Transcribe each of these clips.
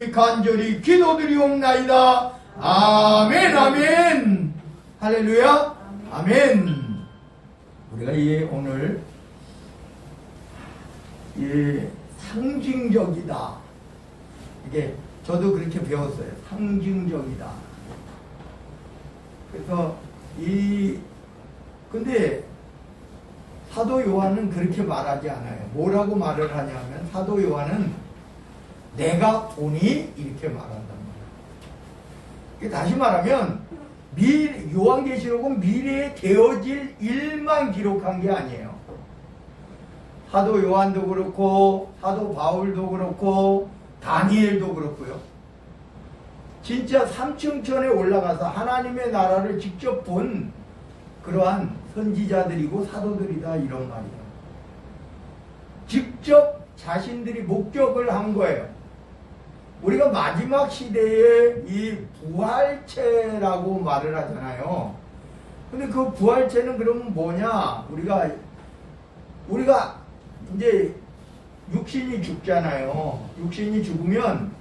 간절히 기도드리옵나이다. 아멘, 아멘. 할렐루야. 아멘. 우리가 오늘 상징적이다. 이게 저도 그렇게 배웠어요. 상징적이다. 그래서 근데 사도 요한은 그렇게 말하지 않아요. 뭐라고 말을 하냐면 사도 요한은 내가 보니 이렇게 말한단 말이에요. 다시 말하면 요한계시록은 미래에 되어질 일만 기록한 게 아니에요. 사도 요한도 그렇고 사도 바울도 그렇고 다니엘도 그렇고요. 진짜 삼층천에 올라가서 하나님의 나라를 직접 본 그러한 선지자들이고 사도들이다 이런 말이에요. 직접 자신들이 목격을 한 거예요. 우리가 마지막 시대에 이 부활체라고 말을 하잖아요. 근데 그 부활체는 그러면 뭐냐? 우리가 이제 육신이 죽잖아요. 육신이 죽으면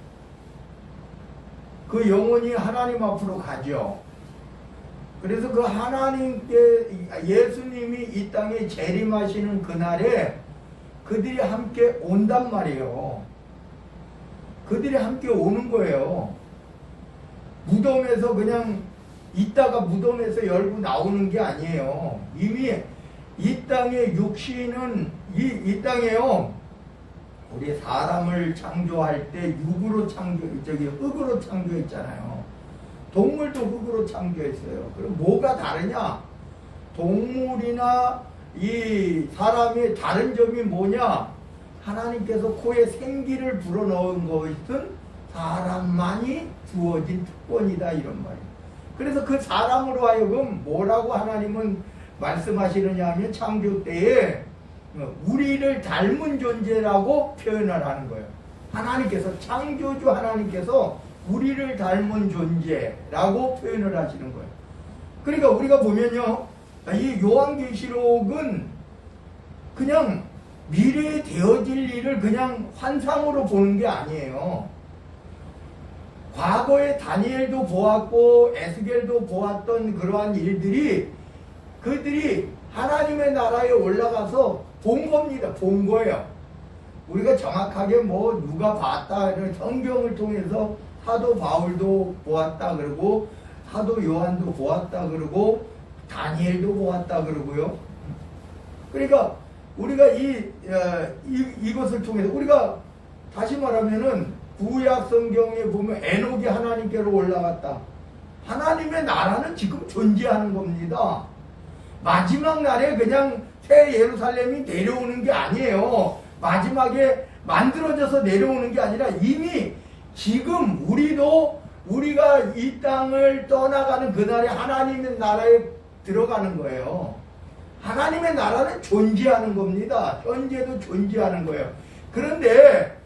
그 영혼이 하나님 앞으로 가죠. 그래서 그 하나님께 예수님이 이 땅에 재림하시는 그날에 그들이 함께 온단 말이에요. 그들이 함께 오는 거예요. 무덤에서 그냥 있다가 무덤에서 열고 나오는 게 아니에요. 이미 이 땅의 육신은 이 땅에요. 우리 사람을 창조할 때 흙으로 창조했잖아요. 동물도 흙으로 창조했어요. 그럼 뭐가 다르냐? 동물이나 이 사람의 다른 점이 뭐냐? 하나님께서 코에 생기를 불어넣은 것은 사람만이 주어진 특권이다 이런 말이에요. 그래서 그 사람으로 하여금 뭐라고 하나님은 말씀하시느냐 하면 창조 때에 우리를 닮은 존재라고 표현을 하는 거예요. 하나님께서 창조주 하나님께서 우리를 닮은 존재라고 표현을 하시는 거예요. 그러니까 우리가 보면요, 이 요한계시록은 그냥 미래에 되어질 일을 그냥 환상으로 보는 게 아니에요. 과거에 다니엘도 보았고 에스겔도 보았던 그러한 일들이 그들이 하나님의 나라에 올라가서 본 겁니다. 본 거예요. 우리가 정확하게 누가 봤다 성경을 통해서 사도 바울도 보았다 그러고 사도 요한도 보았다 그러고 다니엘도 보았다 그러고요. 그러니까 우리가 이것을 통해서 우리가 다시 말하면은 구약 성경에 보면 에녹이 하나님께로 올라갔다. 하나님의 나라는 지금 존재하는 겁니다. 마지막 날에 그냥 새 예루살렘이 내려오는 게 아니에요. 마지막에 만들어져서 내려오는 게 아니라 이미 지금 우리가 이 땅을 떠나가는 그날에 하나님의 나라에 들어가는 거예요. 하나님의 나라는 존재하는 겁니다. 현재도 존재하는 거예요. 그런데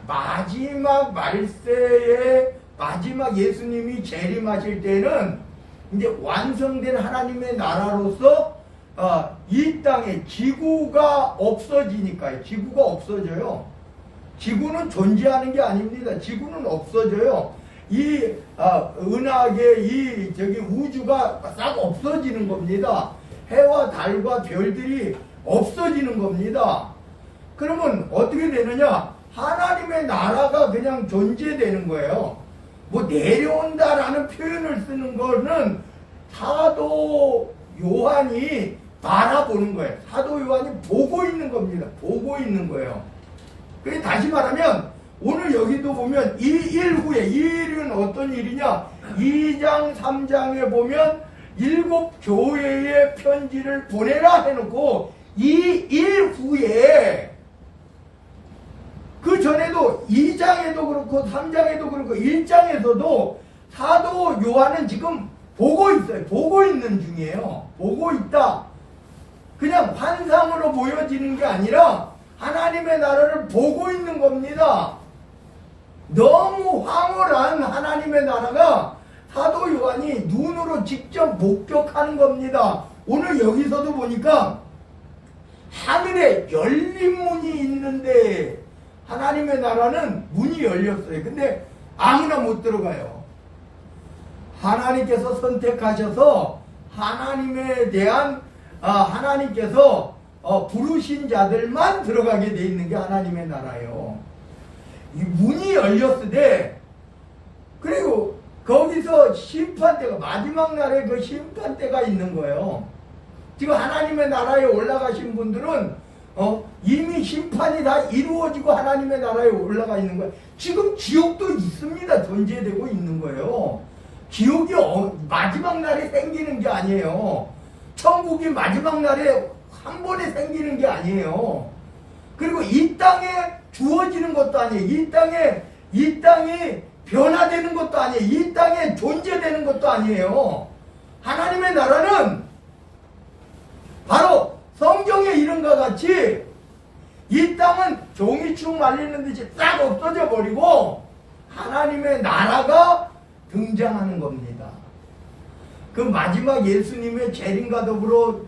마지막 말세에 마지막 예수님이 재림하실 때는 이제 완성된 하나님의 나라로서 이 땅에 지구가 없어지니까요. 지구가 없어져요. 지구는 존재하는 게 아닙니다. 지구는 없어져요. 은하계 우주가 싹 없어지는 겁니다. 해와 달과 별들이 없어지는 겁니다. 그러면 어떻게 되느냐? 하나님의 나라가 그냥 존재되는 거예요. 내려온다라는 표현을 쓰는 거는 사도 요한이 바라보는 거예요. 사도 요한이 보고 있는 겁니다. 보고 있는 거예요. 그래서 다시 말하면 오늘 여기도 보면 이 일 후에 이 일은 어떤 일이냐? 2장 3장에 보면 7 교회의 편지를 보내라 해놓고 이 일 후에 그 전에도 2장에도 그렇고 3장에도 그렇고 1장에서도 사도 요한은 지금 보고 있어요. 보고 있는 중이에요. 보고 있다. 그냥 환상으로 보여지는 게 아니라 하나님의 나라를 보고 있는 겁니다. 너무 황홀한 하나님의 나라가 사도 요한이 눈으로 직접 목격하는 겁니다. 오늘 여기서도 보니까 하늘에 열린 문이 있는데 하나님의 나라는 문이 열렸어요. 근데 아무나 못 들어가요. 하나님께서 선택하셔서 하나님에 대한 하나님께서 부르신 자들만 들어가게 돼 있는 게 하나님의 나라예요. 이 문이 열렸을 때, 그리고 거기서 심판대가, 마지막 날에 그 심판대가 있는 거예요. 지금 하나님의 나라에 올라가신 분들은 이미 심판이 다 이루어지고 하나님의 나라에 올라가 있는 거예요. 지금 지옥도 있습니다. 존재되고 있는 거예요. 지옥이 마지막 날에 생기는 게 아니에요. 천국이 마지막 날에 한 번에 생기는 게 아니에요. 그리고 이 땅에 주어지는 것도 아니에요. 이 땅이 변화되는 것도 아니에요. 이 땅에 존재되는 것도 아니에요. 하나님의 나라는 바로 성경의 이름과 같이 이 땅은 종이축 말리는 듯이 싹 없어져 버리고 하나님의 나라가 등장하는 겁니다. 그 마지막 예수님의 재림과 더불어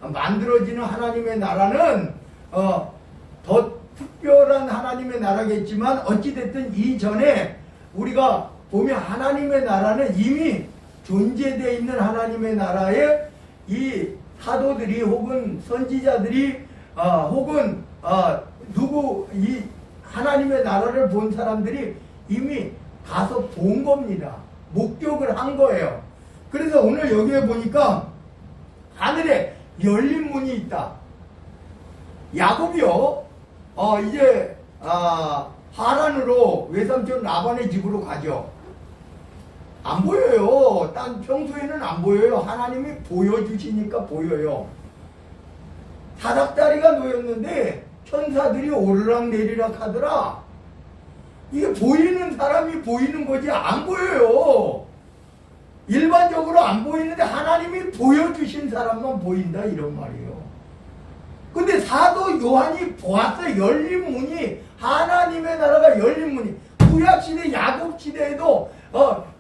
만들어지는 하나님의 나라는 더 특별한 하나님의 나라겠지만 어찌됐든 이전에 우리가 보면 하나님의 나라는 이미 존재되어 있는 하나님의 나라에 이 사도들이 혹은 선지자들이 혹은 이 하나님의 나라를 본 사람들이 이미 가서 본 겁니다. 목격을 한 거예요. 그래서 오늘 여기에 보니까 하늘에 열린 문이 있다. 야곱이요 이제 하란으로 외삼촌 라반의 집으로 가죠. 안 보여요. 딴 평소에는 안 보여요. 하나님이 보여주시니까 보여요. 사닥다리가 놓였는데 천사들이 오르락 내리락 하더라. 이게 보이는 사람이 보이는 거지 안 보여요. 일반적으로 안 보이는데 하나님이 보여주신 사람만 보인다 이런 말이에요. 근데 사도 요한이 보았어요. 열린 문이, 하나님의 나라가 열린 문이. 구약시대 야곱시대에도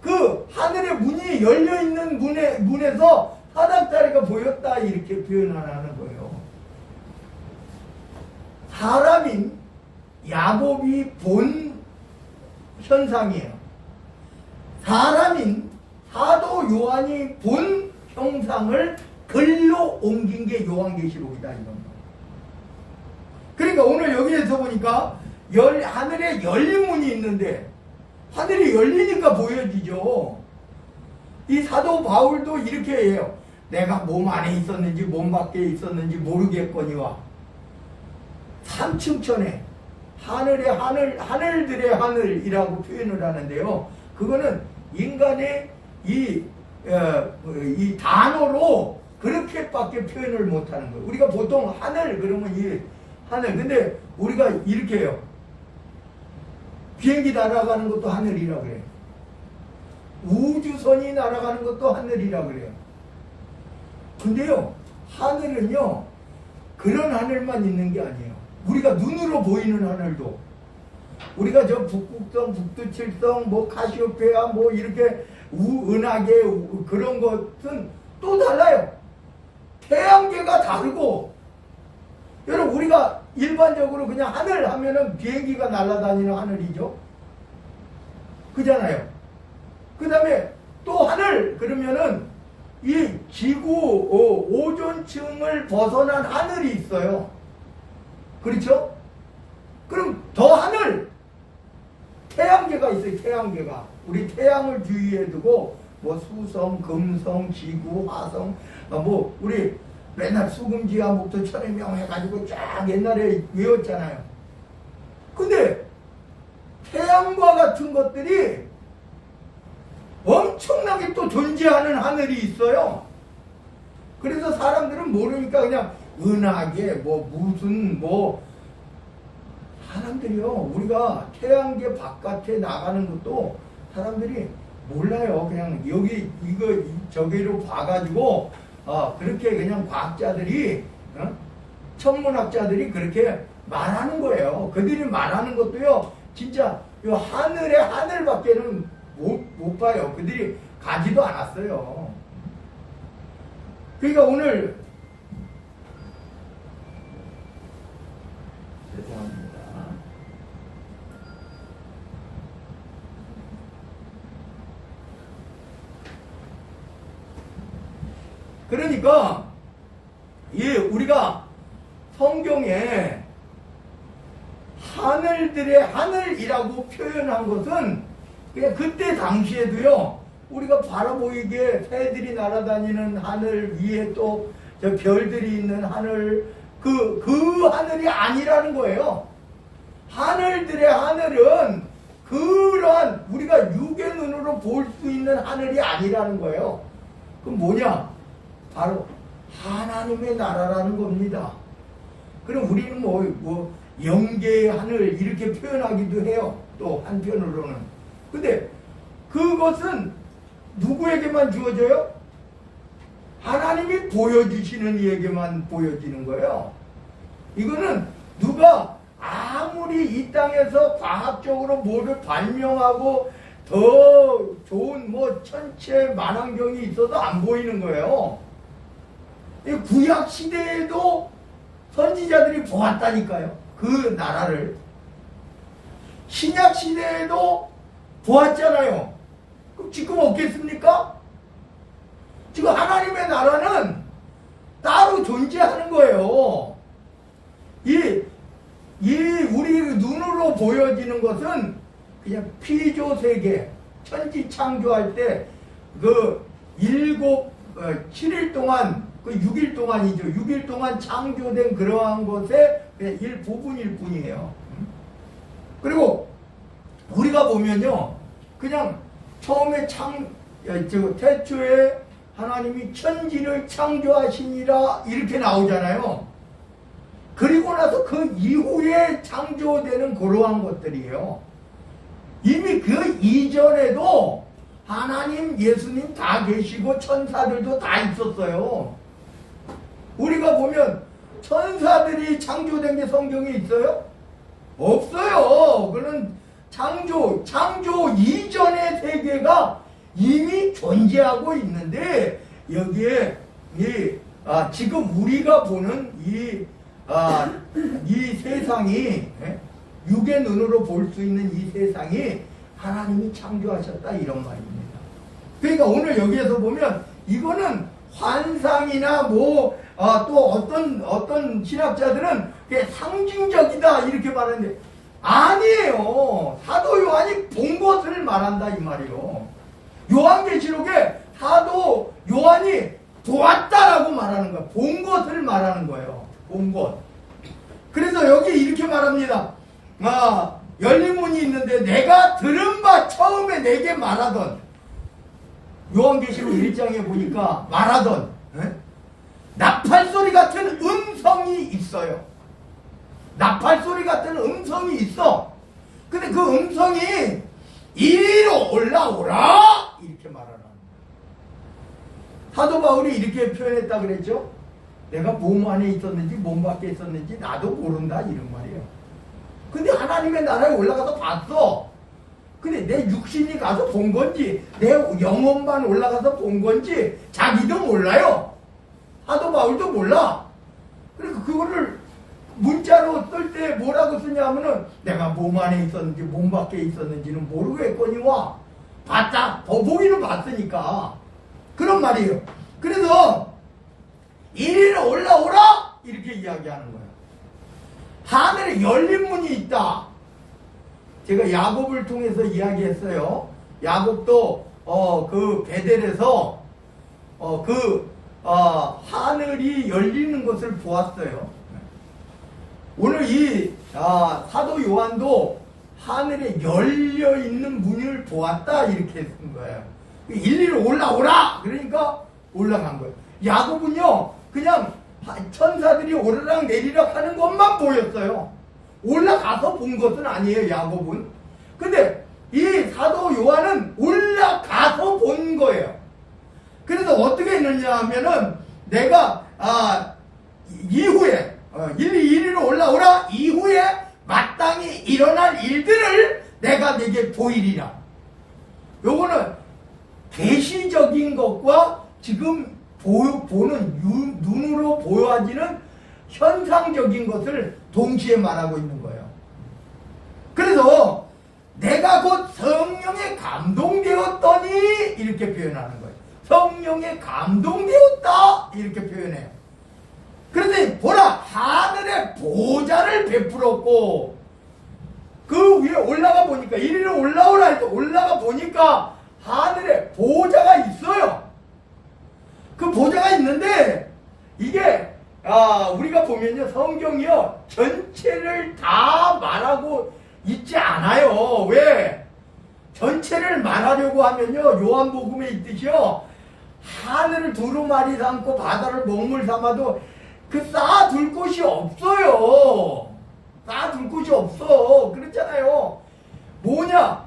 그 하늘의 문이 열려있는 문에서 사닥다리가 보였다 이렇게 표현하는 거예요. 사람인 야곱이 본 현상이에요. 사람인 사도 요한이 본 형상을 글로 옮긴 게 요한계시록이다 이런 거. 그러니까 오늘 여기에서 보니까 하늘에 열린 문이 있는데 하늘이 열리니까 보여지죠. 이 사도 바울도 이렇게 해요. 내가 몸 안에 있었는지 몸 밖에 있었는지 모르겠거니와 3층천에 하늘의 하늘들의 하늘이라고 표현을 하는데요. 그거는 인간의 이 단어로 그렇게밖에 표현을 못하는 거예요. 우리가 보통 하늘 그러면 이 하늘, 근데 우리가 이렇게 해요. 비행기 날아가는 것도 하늘이라 그래요. 우주선이 날아가는 것도 하늘이라 그래요. 근데요, 하늘은요 그런 하늘만 있는 게 아니에요. 우리가 눈으로 보이는 하늘도, 우리가 저 북극성, 북두칠성, 뭐 카시오페아, 뭐 이렇게 은하계 그런 것은 또 달라요. 태양계가 다르고. 여러분, 우리가 일반적으로 그냥 하늘 하면은 비행기가 날아다니는 하늘이죠. 그잖아요. 그 다음에 또 하늘 그러면은 이 지구 오존층을 벗어난 하늘이 있어요. 그렇죠? 그럼 더 하늘, 태양계가 있어요. 태양계가 우리 태양을 주위에 두고 뭐 수성, 금성, 지구, 화성, 뭐 우리 맨날 수금지와 목토 천해명 해가지고 쫙 옛날에 외웠잖아요. 근데 태양과 같은 것들이 엄청나게 또 존재하는 하늘이 있어요. 그래서 사람들은 모르니까 그냥 은하계 뭐 무슨 뭐 사람들이요, 우리가 태양계 바깥에 나가는 것도 사람들이 몰라요. 그냥 여기 이거 저기로 봐가지고 그렇게 그냥 과학자들이 천문학자들이 그렇게 말하는 거예요. 그들이 말하는 것도요 진짜 요 하늘의 하늘밖에는 못 봐요. 그들이 가지도 않았어요. 그러니까 오늘 죄송합니다. 그러니까 우리가 성경에 하늘들의 하늘이라고 표현한 것은 그냥 그때 당시에도요, 우리가 바라보이기에 새들이 날아다니는 하늘 위에 또 저 별들이 있는 하늘, 그 하늘이 아니라는 거예요. 하늘들의 하늘은 그러한 우리가 육의 눈으로 볼 수 있는 하늘이 아니라는 거예요. 그럼 뭐냐? 바로 하나님의 나라라는 겁니다. 그럼 우리는 뭐 영계의 하늘 이렇게 표현하기도 해요. 또 한편으로는. 근데 그것은 누구에게만 주어져요? 하나님이 보여주시는 이에게만 보여지는 거예요. 이거는 누가 아무리 이 땅에서 과학적으로 뭐를 발명하고 더 좋은 뭐 천체 만환경이 있어도 안 보이는 거예요. 구약 시대에도 선지자들이 보았다니까요. 그 나라를. 신약 시대에도 보았잖아요. 그럼 지금 없겠습니까? 지금 하나님의 나라는 따로 존재하는 거예요. 우리 눈으로 보여지는 것은 그냥 피조 세계, 천지 창조할 때 그 7일 동안, 그 6일 동안이죠. 6일 동안 창조된 그러한 것의 그냥 일부분일 뿐이에요. 그리고 우리가 보면요, 그냥 처음에 태초에 하나님이 천지를 창조하시니라 이렇게 나오잖아요. 그리고 나서 그 이후에 창조되는 그러한 것들이에요. 이미 그 이전에도 하나님, 예수님 다 계시고 천사들도 다 있었어요. 우리가 보면 천사들이 창조된 게 성경에 있어요? 없어요. 그는 창조 이전의 세계가 이미 존재하고 있는데, 여기에 지금 우리가 보는 이 세상이, 육의 눈으로 볼 수 있는 이 세상이 하나님이 창조하셨다 이런 말입니다. 그러니까 오늘 여기에서 보면 이거는 환상이나 또 어떤 신학자들은 그게 상징적이다 이렇게 말하는데 아니에요. 사도 요한이 본 것을 말한다 이 말이에요. 요한계시록에 사도 요한이 보았다라고 말하는 거예요. 본 것을 말하는 거예요. 본 것. 그래서 여기 이렇게 말합니다. 열린 문이 있는데 내가 들은 바 처음에 내게 말하던, 요한계시록 1장에 보니까 말하던 나팔소리 같은 음성이 있어요. 나팔소리 같은 음성이 있어. 근데 그 음성이 이리로 올라오라 이렇게 말하는 거예요. 사도 바울이 이렇게 표현했다 그랬죠. 내가 몸 안에 있었는지 몸 밖에 있었는지 나도 모른다 이런 말이에요. 근데 하나님의 나라에 올라가서 봤어. 근데 내 육신이 가서 본 건지 내 영혼만 올라가서 본 건지 자기도 몰라요. 사도 바울도 몰라. 그러니까 그거를 문자로 쓸 때 뭐라고 쓰냐면은 내가 몸 안에 있었는지 몸 밖에 있었는지는 모르겠거니와 봤다. 보기는 봤으니까 그런 말이에요. 그래서 이리로 올라오라 이렇게 이야기하는 거예요. 하늘에 열린 문이 있다. 제가 야곱을 통해서 이야기했어요. 야곱도 그 베델에서 하늘이 열리는 것을 보았어요. 오늘 사도 요한도 하늘에 열려 있는 문을 보았다 이렇게 쓴 거예요. 일리로 올라오라 그러니까 올라간 거예요. 야곱은요 그냥 천사들이 오르락 내리락 하는 것만 보였어요. 올라가서 본 것은 아니에요, 야곱은. 근데 이 사도 요한은 올라가서 본 거예요. 그래서 어떻게 했느냐 하면은 내가 이후에 이리로 올라오라 이후에 마땅히 일어날 일들을 내가 네게 보이리라. 요거는 계시적인 것과 지금 보는 눈으로 보여지는 현상적인 것을 동시에 말하고 있는 거예요. 그래서 내가 곧 성령에 감동되었더니 이렇게 표현하는 거예요. 성령에 감동되었다 이렇게 표현해요. 그런데 보라, 하늘의 보좌를 베풀었고, 그 위에 올라가 보니까, 이리로 올라오라 해서 올라가 보니까 하늘에 보좌가 있어요. 그 보좌가 있는데, 이게 우리가 보면요, 성경이요 전체를 다 말하고 있지 않아요. 왜? 전체를 말하려고 하면요, 요한복음에 있듯이요, 하늘을 두루마리 삼고 바다를 먹물 삼아도 그 쌓아둘 곳이 없어요. 쌓아둘 곳이 없어. 그렇잖아요. 뭐냐?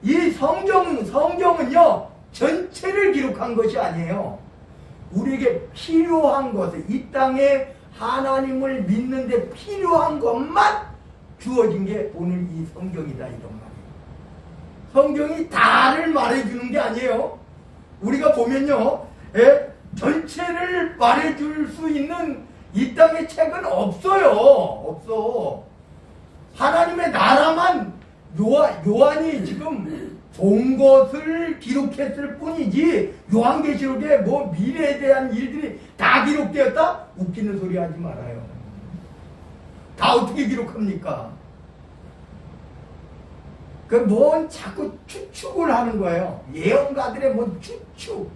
이 성경은요 전체를 기록한 것이 아니에요. 우리에게 필요한 것을, 이 땅에 하나님을 믿는데 필요한 것만 주어진 게 오늘 이 성경이다, 이런 말이에요. 성경이 다를 말해주는 게 아니에요. 우리가 보면요, 전체를 말해줄 수 있는 이 땅의 책은 없어요. 없어. 하나님의 나라만 요한이 지금 본 것을 기록했을 뿐이지, 요한계시록에 뭐 미래에 대한 일들이 다 기록되었다? 웃기는 소리 하지 말아요. 다 어떻게 기록합니까? 뭔 자꾸 추측을 하는 거예요. 예언가들의 뭔 추측.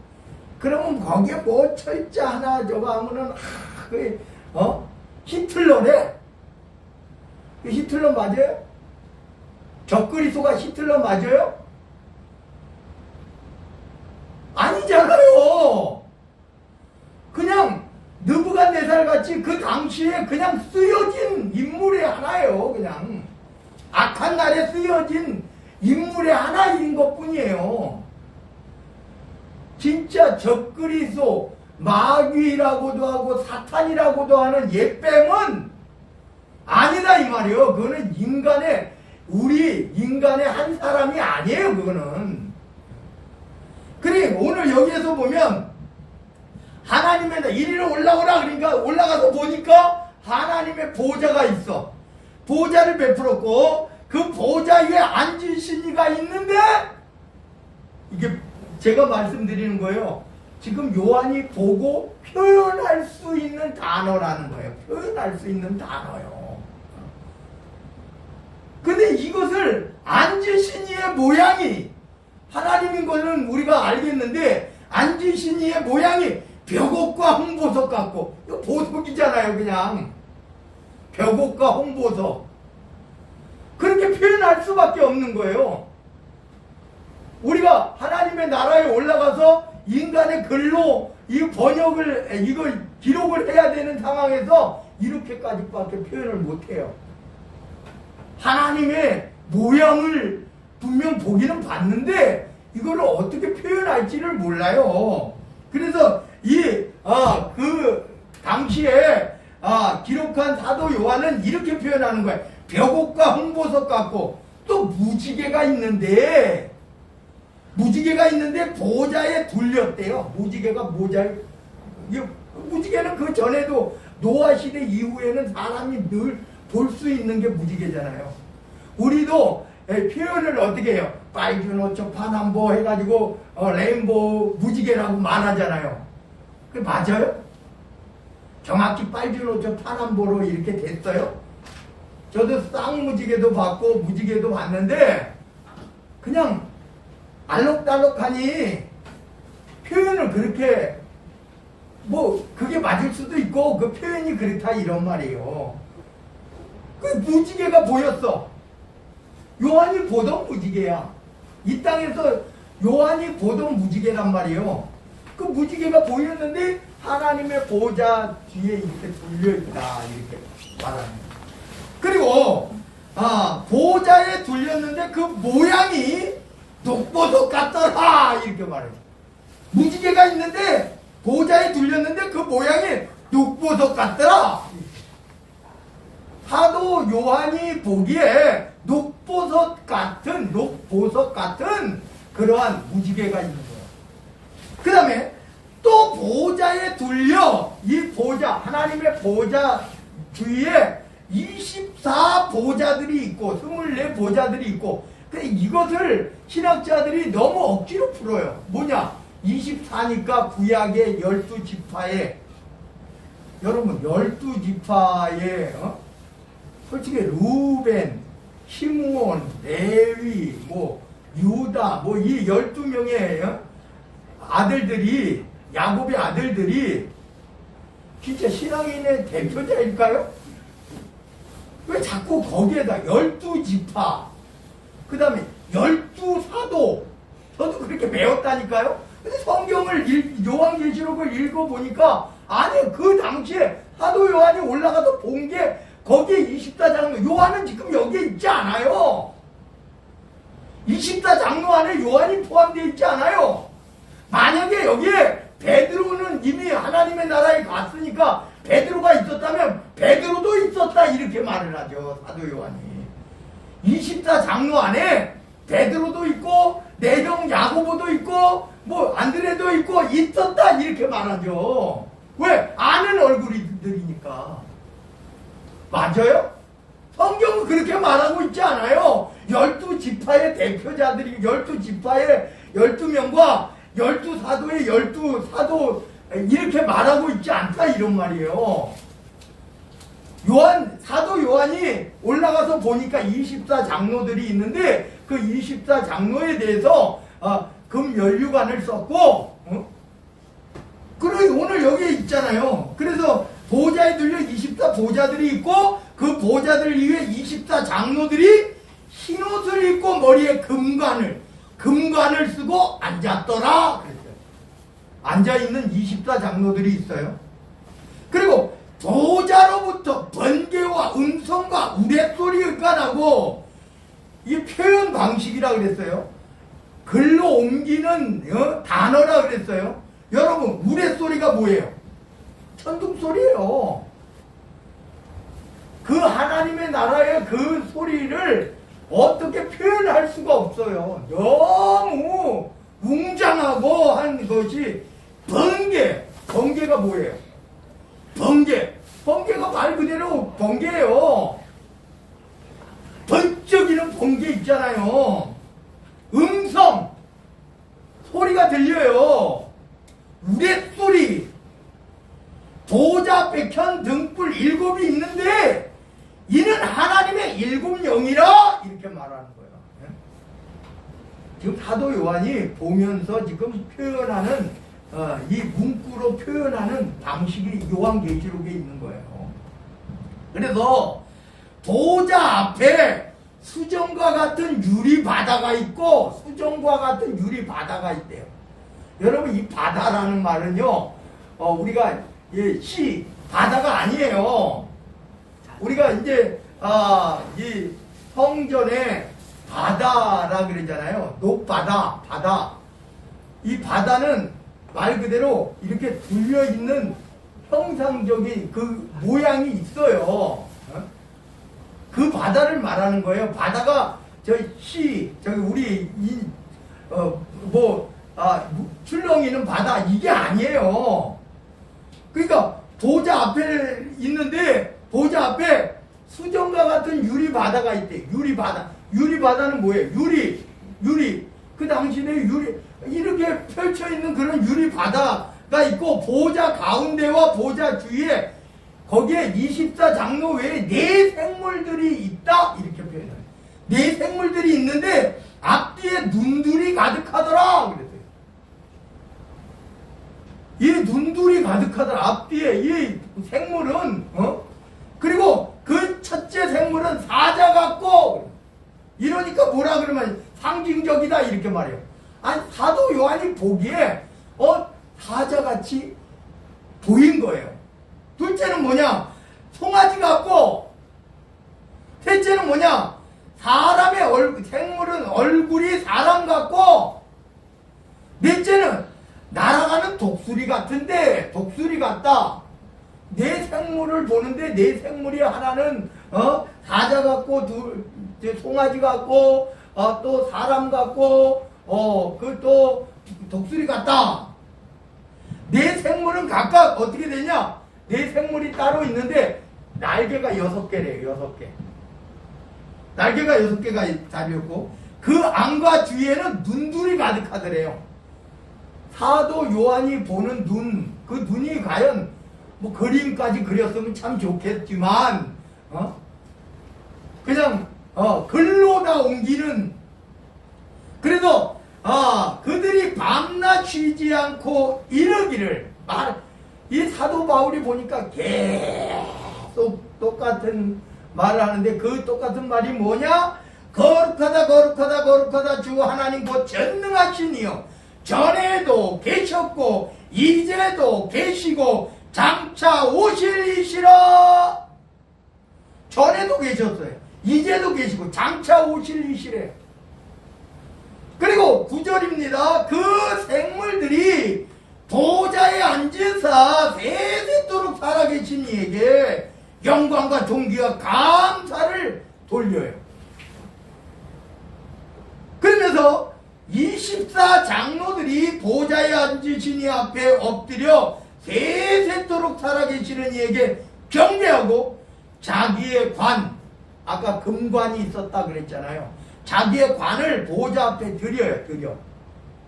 그러면 거기에 뭐 철자 하나 저거 하면은 히틀러래. 히틀러 맞아요? 적그리스도가 히틀러 맞아요? 아니잖아요. 그냥 느부갓네살 같이 그 당시에 그냥 쓰여진 인물의 하나예요. 그냥 악한 날에 쓰여진 인물의 하나인 것뿐이에요. 진짜 적그리스도, 마귀라고도 하고 사탄이라고도 하는 옛뱀은 아니다 이 말이에요. 그거는 우리 인간의 한 사람이 아니에요. 그거는. 그래, 오늘 여기에서 보면 하나님의 이리로 올라오라 그러니까 올라가서 보니까 하나님의 보좌가 있어. 보좌를 베풀었고 그 보좌 위에 앉으신 이가 있는데, 이게 제가 말씀드리는 거예요. 지금 요한이 보고 표현할 수 있는 단어라는 거예요. 표현할 수 있는 단어요. 근데 이것을 앉으신 이의 모양이 하나님인 것은 우리가 알겠는데, 앉으신 이의 모양이 벽옥과 홍보석 같고, 이거 보석이잖아요. 그냥 벽옥과 홍보석, 그렇게 표현할 수밖에 없는 거예요. 우리가 하나님의 나라에 올라가서 인간의 글로 이 번역을, 이걸 기록을 해야 되는 상황에서 이렇게까지밖에 표현을 못해요. 하나님의 모양을 분명 보기는 봤는데 이걸 어떻게 표현할지를 몰라요. 그래서 그 당시에 기록한 사도 요한은 이렇게 표현하는 거예요. 벽옥과 홍보석 같고, 또 무지개가 있는데 보좌에 둘렸대요. 무지개는 그 전에도 노아 시대 이후에는 사람이 늘 볼 수 있는 게 무지개잖아요. 우리도 표현을 어떻게 해요? 빨주노초 파남보 해가지고 레인보우 무지개라고 말하잖아요. 그게 맞아요? 정확히 빨주노초 파남보로 이렇게 됐어요? 저도 쌍무지개도 봤고 무지개도 봤는데 그냥 알록달록하니 표현을 그렇게, 뭐 그게 맞을 수도 있고 그 표현이 그렇다 이런 말이에요. 그 무지개가 보였어. 요한이 보던 무지개야. 이 땅에서 요한이 보던 무지개란 말이에요. 그 무지개가 보였는데 하나님의 보좌 뒤에 이렇게 둘려있다 이렇게 말하는 거예요. 그리고 보좌에 둘렸는데 그 모양이 녹보석 같더라 이렇게 말해요. 무지개가 있는데 보좌에 둘렸는데 그 모양이 녹보석 같더라. 사도 요한이 보기에 녹보석 같은 그러한 무지개가 있는 거예요. 그 다음에 또 보좌에 둘려, 이 보좌, 하나님의 보좌 주위에 24보좌들이 있고 24보좌들이 있고, 근데 이것을 신학자들이 너무 억지로 풀어요. 뭐냐? 24니까 구약의 12지파에 여러분 12지파에 솔직히 루벤, 시므온, 레위, 뭐 유다 뭐 이 12명의 아들들이 야곱의 아들들이 진짜 신앙인의 대표자일까요? 왜 자꾸 거기에다 12지파 그 다음에 12사도 저도 그렇게 배웠다니까요? 근데 성경을 요한계시록을 읽어보니까 아니 그 당시에 사도 요한이 올라가서 본 게 거기에 24장로 요한은 지금 여기에 있지 않아요. 24장로 안에 요한이 포함되어 있지 않아요. 만약에 여기에 베드로는 이미 하나님의 나라에 갔으니까 베드로가 있었다면 베드로도 있었다 이렇게 말을 하죠. 사도 요한이 24장로 안에 베드로도 있고 내 형 야고보도 있고 뭐 안드레도 있고 있었다 이렇게 말하죠. 왜? 아는 얼굴들이니까. 맞아요? 성경은 그렇게 말하고 있지 않아요. 12지파의 대표자들이 12지파의 12명과 12사도의 12사도 이렇게 말하고 있지 않다 이런 말이에요. 사도 요한이 올라가서 보니까 24장로들이 있는데 그 24장로에 대해서 금 연류관을 썼고 그리고 오늘 여기에 있잖아요. 그래서 보좌에 들려 24보좌들이 있고 그 보좌들 위에 24장로들이 흰옷을 입고 머리에 금관을 쓰고 앉았더라 그랬어요. 앉아있는 24장로들이 있어요. 그리고 보좌로부터 번개와 음성과 우레소리가 나고 이 표현 방식이라 그랬어요. 글로 옮기는 단어라 그랬어요. 여러분 우레소리가 뭐예요? 천둥소리예요. 그 하나님의 나라의 그 소리를 어떻게 표현할 수가 없어요. 너무 웅장하고 한 것이 번개가 뭐예요? 번개가 말 그대로 번개예요. 번쩍이는 번개 있잖아요. 음성 소리가 들려요. 우레소리 보좌 백현 등불 7이 있는데 이는 하나님의 7영이라 이렇게 말하는 거예요. 지금 사도 요한이 보면서 지금 표현하는 이 문구로 표현하는 방식이 요한계시록에 있는 거예요. 그래서 보좌 앞에 수정과 같은 유리 바다가 있고 수정과 같은 유리 바다가 있대요. 여러분 이 바다라는 말은요 우리가 바다가 아니에요. 우리가 이제 이 성전에 바다라 그러잖아요. 높바다, 바다. 이 바다는 말 그대로 이렇게 둘려 있는 형상적인 그 모양이 있어요. 그 바다를 말하는 거예요. 바다가 저기 우리 출렁이는 바다 이게 아니에요. 그러니까 보좌 앞에 있는데 보좌 앞에 수정과 같은 유리 바다가 있대. 유리 바다는 뭐예요? 유리. 그 당시에 이렇게 펼쳐 있는 그런 유리 바다가 있고 보좌 가운데와 보좌 주위에 거기에 24장로 외에 4생물들이 있다 이렇게 표현해요. 4생물들이 있는데 앞뒤에 눈들이 가득하더라 그랬어요. 이 눈들이 가득하더라. 앞뒤에 이 생물은 그리고 그 첫째 생물은 사자 같고 이러니까 뭐라 그러면 상징적이다 이렇게 말해요. 아니 사도 요한이 보기에 사자같이 보인 거예요. 둘째는 뭐냐? 송아지 같고 셋째는 뭐냐? 사람의 생물은 얼굴이 사람 같고 넷째는 날아가는 독수리 같은데 독수리 같다. 네 생물을 보는데 네 생물이 하나는 사자 같고 송아지 같고 또 사람 같고 그 또 독수리 같다. 네 생물은 각각 어떻게 되냐? 네 생물이 따로 있는데 날개가 6개래요. 6개. 날개가 6개가 달렸고 그 안과 뒤에는 눈들이 가득하더래요. 사도 요한이 보는 눈, 그 눈이 과연 뭐 그림까지 그렸으면 참 좋겠지만 그냥 글로 다 옮기는. 그래서 그들이 밤낮 쉬지 않고 이르기를 이 사도 바울이 보니까 계속 똑같은 말을 하는데 그 똑같은 말이 뭐냐? 거룩하다 거룩하다 거룩하다 주 하나님 곧 전능하시니요 전에도 계셨고 이제도 계시고 장차 오실 이시라. 전에도 계셨어요. 이제도 계시고 장차 오실 이시래. 그리고 9절입니다. 그 생물들이 보좌에 앉으사 세세토록 살아계신 이에게 영광과 존귀와 감사를 돌려요. 그러면서 24 장로들이 보좌에 앉으신 이 앞에 엎드려 세세토록 살아계시는 이에게 경배하고 자기의 관, 아까 금관이 있었다 그랬잖아요. 자기의 관을 보좌 앞에 드려.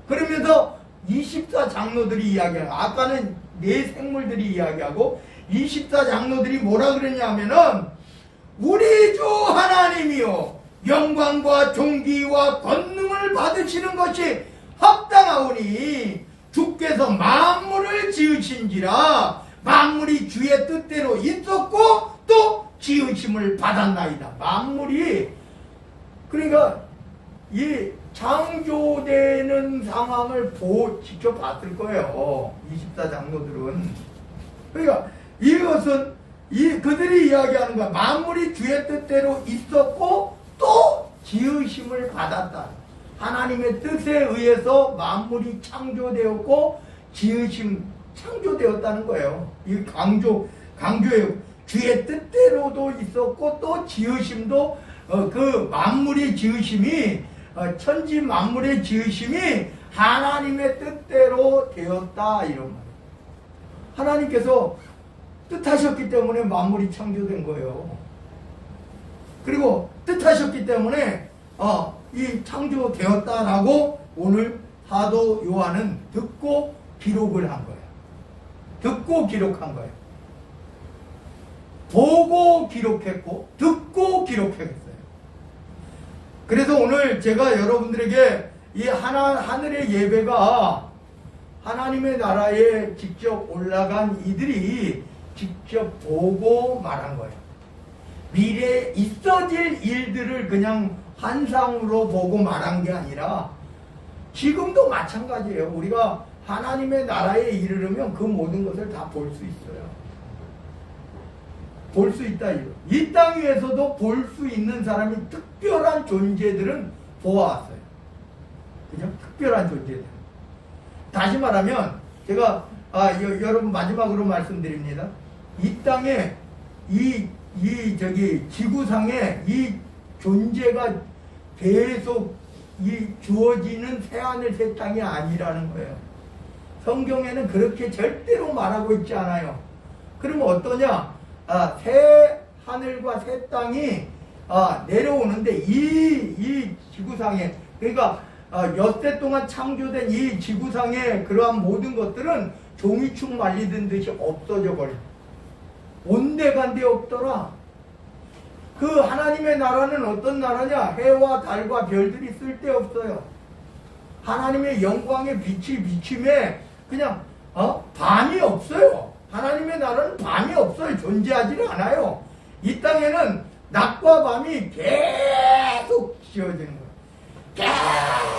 그러면서 24 장로들이 이야기하고, 아까는 네 생물들이 이야기하고 24 장로들이 뭐라 그랬냐면은 우리 주 하나님이요 영광과 존귀와 권능을 받으시는 것이 합당하오니 주께서 만물을 지으신지라 만물이 주의 뜻대로 있었고 또 지으심을 받았나이다. 만물이 그러니까 이 창조되는 상황을 지켜봤을 거예요. 24 장로들은. 그러니까 이것은 그들이 이야기하는 거야. 만물이 주의 뜻대로 있었고 또 지으심을 받았다. 하나님의 뜻에 의해서 만물이 창조되었고 창조되었다는 거예요. 이 강조예요. 주의 뜻대로도 있었고 또 지으심도 그 만물의 지으심이 천지 만물의 지으심이 하나님의 뜻대로 되었다 이런 말이에요. 하나님께서 뜻하셨기 때문에 만물이 창조된 거예요. 그리고 뜻하셨기 때문에 이 창조되었다라고 오늘 사도 요한은 듣고 기록을 한 거예요. 듣고 기록한 거예요. 보고 기록했고 듣고 기록했어요. 그래서 오늘 제가 여러분들에게 이 하늘의 예배가 하나님의 나라에 직접 올라간 이들이 직접 보고 말한 거예요. 미래에 있어질 일들을 그냥 환상으로 보고 말한 게 아니라 지금도 마찬가지예요. 우리가 하나님의 나라에 이르려면 그 모든 것을 다 볼 수 있어요. 볼 수 있다. 이 땅 위에서도 볼 수 있는 사람이 특별한 존재들은 보아왔어요. 그죠? 특별한 존재들. 다시 말하면 제가 여러분 마지막으로 말씀드립니다. 이 땅에 지구상에 이 존재가 계속 주어지는 새하늘 새 땅이 아니라는 거예요. 성경에는 그렇게 절대로 말하고 있지 않아요. 그러면 어떠냐? 새 하늘과 새 땅이 내려오는데 이 지구상에 그러니까 엿새 동안 창조된 이 지구상의 그러한 모든 것들은 종이축 말리던 듯이 없어져 버려. 온데간데 없더라. 그 하나님의 나라는 어떤 나라냐? 해와 달과 별들이 쓸데없어요. 하나님의 영광의 빛이 비침에 그냥 밤이 없어요. 하나님의 나라는 밤이 없어요. 존재하지는 않아요. 이 땅에는 낮과 밤이 계속 지어지는 거예요.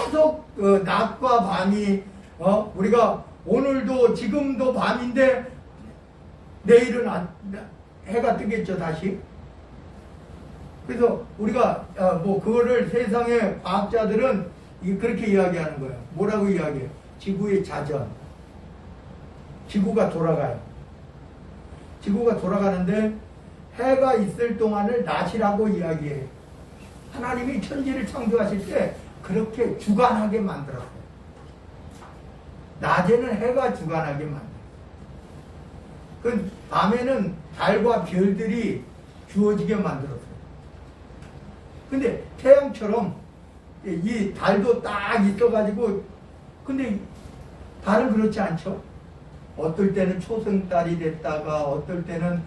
계속 낮과 밤이 우리가 오늘도 지금도 밤인데 내일은 해가 뜨겠죠. 다시. 그래서 우리가 그거를 세상의 과학자들은 그렇게 이야기하는 거예요. 뭐라고 이야기해요? 지구의 자전. 지구가 돌아가요. 지구가 돌아가는데 해가 있을 동안을 낮이라고 이야기해요. 하나님이 천지를 창조하실 때 그렇게 주관하게 만들었어요. 낮에는 해가 주관하게 만들었어요. 그 밤에는 달과 별들이 주어지게 만들었어요. 근데 태양처럼 이 달도 딱 있어가지고 근데 다른 그렇지 않죠? 어떨 때는 초승달이 됐다가 어떨 때는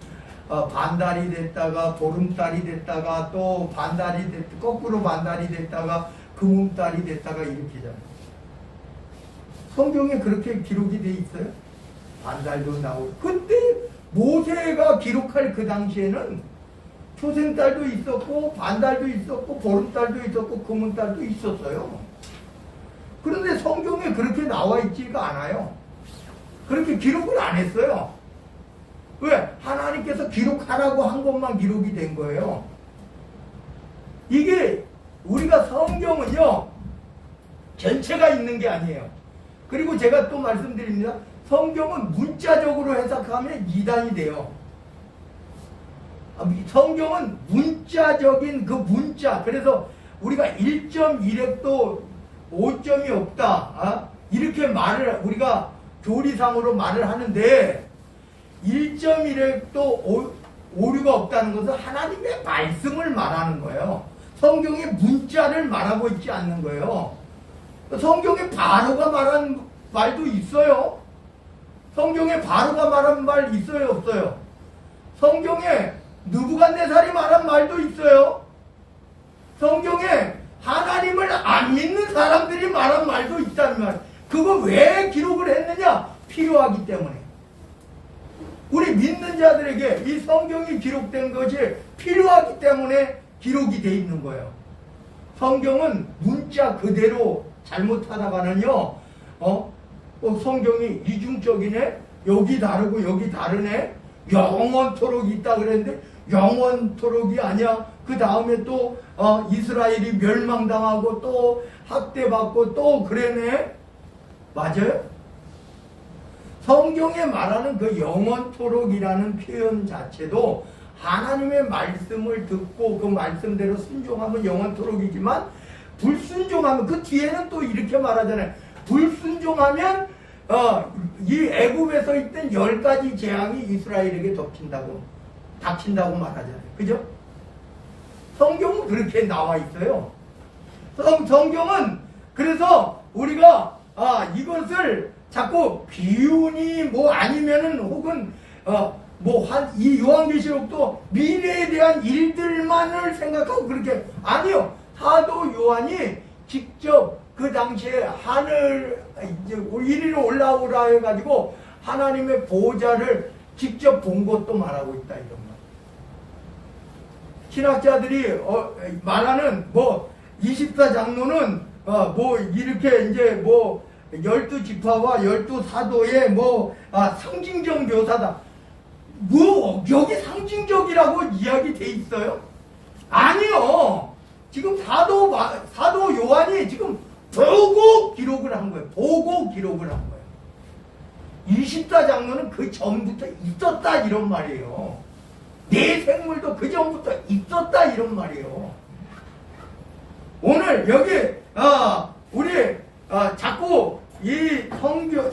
반달이 됐다가 보름달이 됐다가 또 반달이 거꾸로 반달이 됐다가 금음달이 됐다가 이렇게잖아요. 성경에 그렇게 기록이 돼 있어요. 반달도 나오고. 그때 모세가 기록할 그 당시에는 초생달도 있었고 반달도 있었고 보름달도 있었고 금음달도 있었어요. 그런데 성경에 그렇게 나와 있지가 않아요. 그렇게 기록을 안 했어요. 왜? 하나님께서 기록하라고 한 것만 기록이 된 거예요. 이게 우리가 성경은요 전체가 있는 게 아니에요. 그리고 제가 또 말씀드립니다. 성경은 문자적으로 해석하면 이단이 돼요. 성경은 문자적인 그 문자, 그래서 우리가 1.1획도 5점이 없다 이렇게 말을 우리가 교리상으로 말을 하는데 1.1획도 오류가 없다는 것은 하나님의 말씀을 말하는 거예요. 성경의 문자를 말하고 있지 않는 거예요. 성경에 바로가 말한 말도 있어요. 성경에 바로가 말한 말 있어요, 없어요? 성경에 느부갓네살이 말한 말도 있어요. 성경에 하나님을 안 믿는 사람들이 말한 말도 있다는 말. 그거 왜 기록을 했느냐? 필요하기 때문에. 우리 믿는 자들에게 이 성경이 기록된 것이 필요하기 때문에 기록이 돼 있는 거예요. 성경은 문자 그대로 잘못하다가는요, 성경이 이중적이네? 여기 다르고 여기 다르네? 영원토록 있다 그랬는데 영원토록이 아니야. 그 다음에 또 이스라엘이 멸망당하고 또 학대받고 또 그래네? 맞아요? 성경에 말하는 그 영원토록이라는 표현 자체도 하나님의 말씀을 듣고 그 말씀대로 순종하면 영원토록이지만 불순종하면 그 뒤에는 또 이렇게 말하잖아요. 불순종하면 이 애굽에서 있던 10가지 재앙이 이스라엘에게 닥친다고 말하잖아요. 그죠? 성경은 그렇게 나와 있어요. 성경은 그래서 우리가 이것을 자꾸 비유니 뭐 아니면은 혹은 이 요한계시록도 미래에 대한 일들만을 생각하고 그렇게 아니요. 사도 요한이 직접 그 당시에 하늘 이리로 올라오라 해가지고 하나님의 보호자를 직접 본 것도 말하고 있다 이런 말. 신학자들이 말하는 24장로는 이렇게 이제 12지파와 12사도의 상징적 묘사다. 여기 상징적이라고 이야기 돼 있어요? 아니요. 지금 사도 요한이 지금 보고 기록을 한 거예요. 보고 기록을 한 거예요. 24장로는 그 전부터 있었다 이런 말이에요. 내 생물도 그 전부터 있었다 이런 말이에요. 오늘 여기 우리 자꾸 이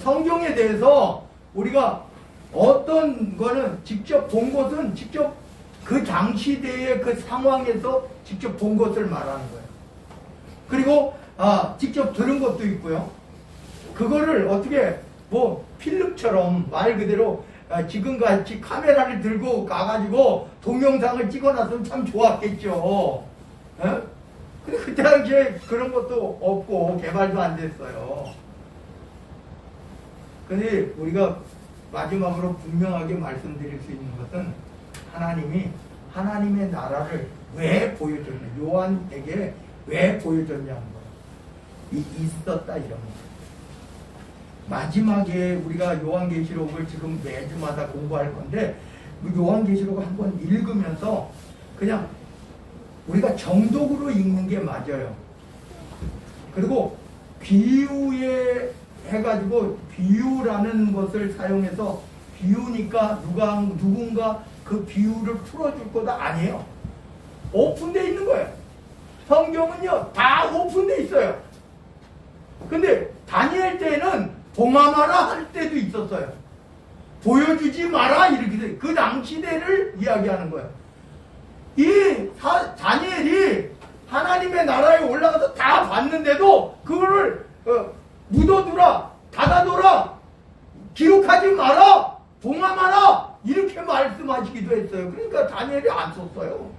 성경에 대해서 우리가 어떤 거는 직접 본 것은 직접 그 당시대의 그 상황에서 직접 본 것을 말하는 거예요. 그리고 직접 들은 것도 있고요. 그거를 어떻게 필름처럼 말 그대로 지금같이 카메라를 들고 가가지고 동영상을 찍어놨으면 참 좋았겠죠. 근데 그때 당시에 그런 것도 없고 개발도 안 됐어요. 근데 우리가 마지막으로 분명하게 말씀드릴 수 있는 것은 하나님이 하나님의 나라를 왜 보여줬냐, 요한에게 왜 보여줬냐는 거예요. 있었다 이런 거예요. 마지막에 우리가 요한계시록을 지금 매주마다 공부할 건데 요한계시록을 한번 읽으면서 그냥 우리가 정독으로 읽는 게 맞아요. 그리고 비유에 해가지고 비유라는 것을 사용해서 비유니까 누군가 그 비유를 풀어줄 거다 아니에요. 오픈되어 있는 거예요. 성경은요 다 오픈되어 있어요. 근데 다니엘 때는 봉함하라 할 때도 있었어요. 보여주지 마라 이렇게 돼. 그 당시대를 이야기하는 거예요. 이 다니엘이 하나님의 나라에 올라가서 다 봤는데도 그거를 묻어두라, 닫아 닫아둬라, 기록하지 마라, 봉함하라, 이렇게 말씀하시기도 했어요. 그러니까 다니엘이 안 썼어요.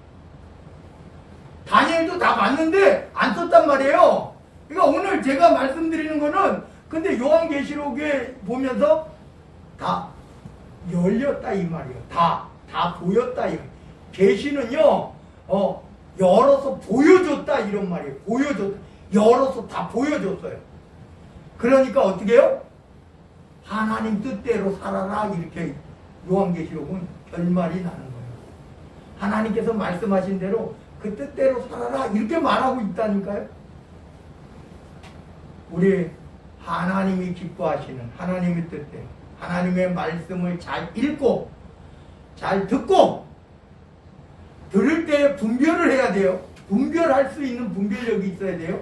다니엘도 다 봤는데 안 썼단 말이에요. 그러니까 오늘 제가 말씀드리는 거는, 근데 요한계시록에 보면서 다 열렸다 이 말이에요. 다 보였다. 계시는요, 열어서 보여줬다 이런 말이에요. 보여줬다. 열어서 다 보여줬어요. 그러니까 어떻게 해요? 하나님 뜻대로 살아라, 이렇게 요한계시록은 결말이 나는 거예요. 하나님께서 말씀하신 대로 그 뜻대로 살아라, 이렇게 말하고 있다니까요. 우리 하나님이 기뻐하시는 하나님의 뜻대로, 하나님의 말씀을 잘 읽고 잘 듣고, 들을 때 분별을 해야 돼요. 분별할 수 있는 분별력이 있어야 돼요.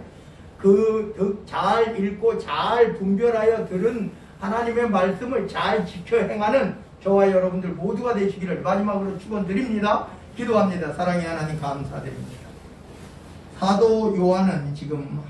잘 읽고 잘 분별하여 들은 하나님의 말씀을 잘 지켜 행하는 저와 여러분들 모두가 되시기를 마지막으로 축원드립니다. 기도합니다. 사랑의 하나님 감사드립니다. 사도 요한은 지금